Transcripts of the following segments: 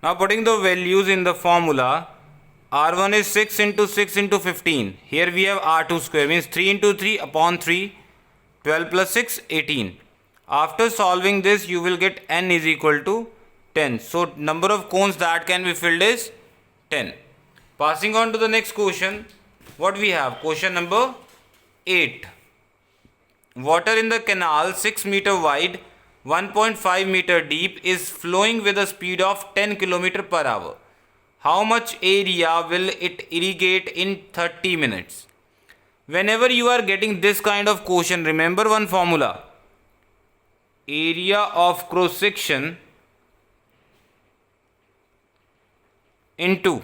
Now putting the values in the formula, R1 is 6 into 6 into 15. Here we have R2 square, means 3 into 3 upon 3, 12 plus 6, 18. After solving this, you will get n is equal to 10. So number of cones that can be filled is 10. Passing on to the next question, what we have? Question number 8. Water in the canal 6 meter wide, 1.5 meter deep is flowing with a speed of 10 km per hour. How much area will it irrigate in 30 minutes? Whenever you are getting this kind of question, remember one formula. Area of cross section into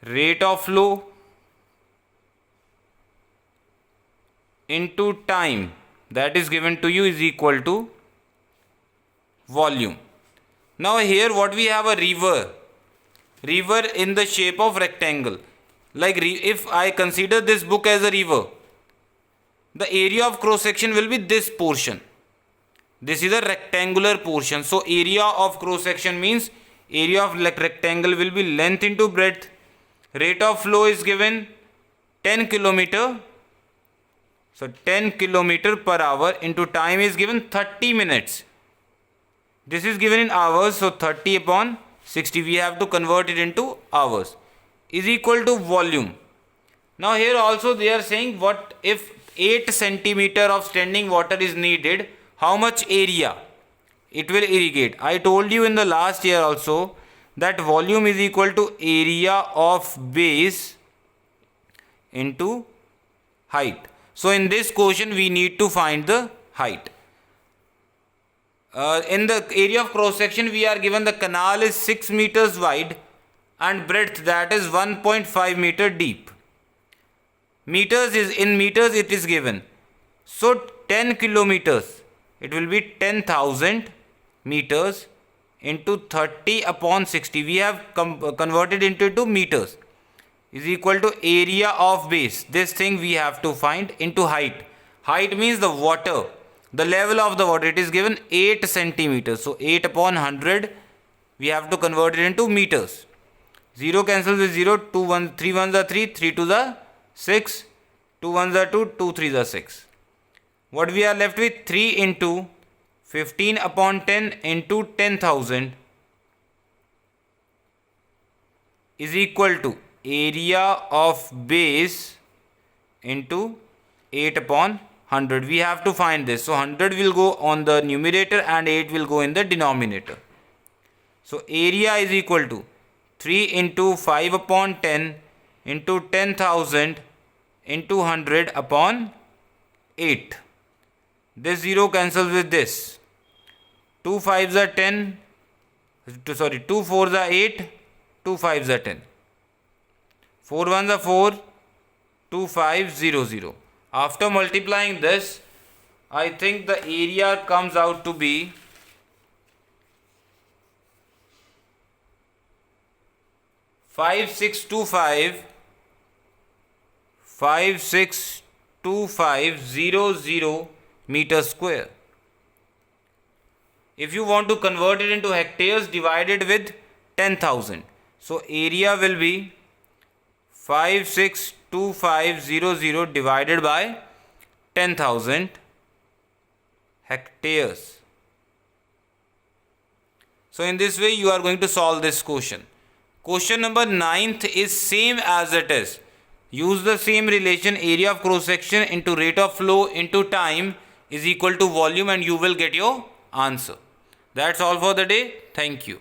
rate of flow into time that is given to you is equal to volume. Now here what we have, a river in the shape of rectangle. Like if I consider this book as a river, the area of cross section will be this portion. This is a rectangular portion. So area of cross section means area of rectangle will be length into breadth. Rate of flow is given 10 km. So 10 km per hour into time is given 30 minutes. This is given in hours. So 30 upon 60. We have to convert it into hours. Is equal to volume. Now here also they are saying, what if 8 centimeter of standing water is needed, how much area it will irrigate? I told you in the last year also that volume is equal to area of base into height. So in this question we need to find the height. In the area of cross section we are given the canal is 6 meters wide and breadth that is 1.5 meter deep. Meters is in meters it is given. So 10 kilometers, it will be 10,000 meters into 30 upon 60. We have converted into meters. Is equal to area of base. This thing we have to find into height. Height means the water, the level of the water. It is given 8 centimeters. So 8 upon 100, we have to convert it into meters. 0 cancels with 0, 2 1, 3 1s are 3, 3 2s are 6, 2 1s are 2, 2 3s are 6. What we are left with? 3 into 15 upon 10 into 10,000 is equal to area of base into 8 upon 100. We have to find this. So 100 will go on the numerator and 8 will go in the denominator. So area is equal to 3 into 5 upon 10 into 10,000 into 100 upon 8. This 0 cancels with this. 2 5s are 10. 2 4s are 8. 2 5s are 10. 4 1s are 4. 2 5 0 0. After multiplying this, I think the area comes out to be 562500 meter square. If you want to convert it into hectares, divided with 10,000. So area will be 562500 divided by 10,000 hectares. So in this way you are going to solve this question. Question number 9th is same as it is. Use the same relation, area of cross section into rate of flow into time is equal to volume, and you will get your answer. That's all for the day. Thank you.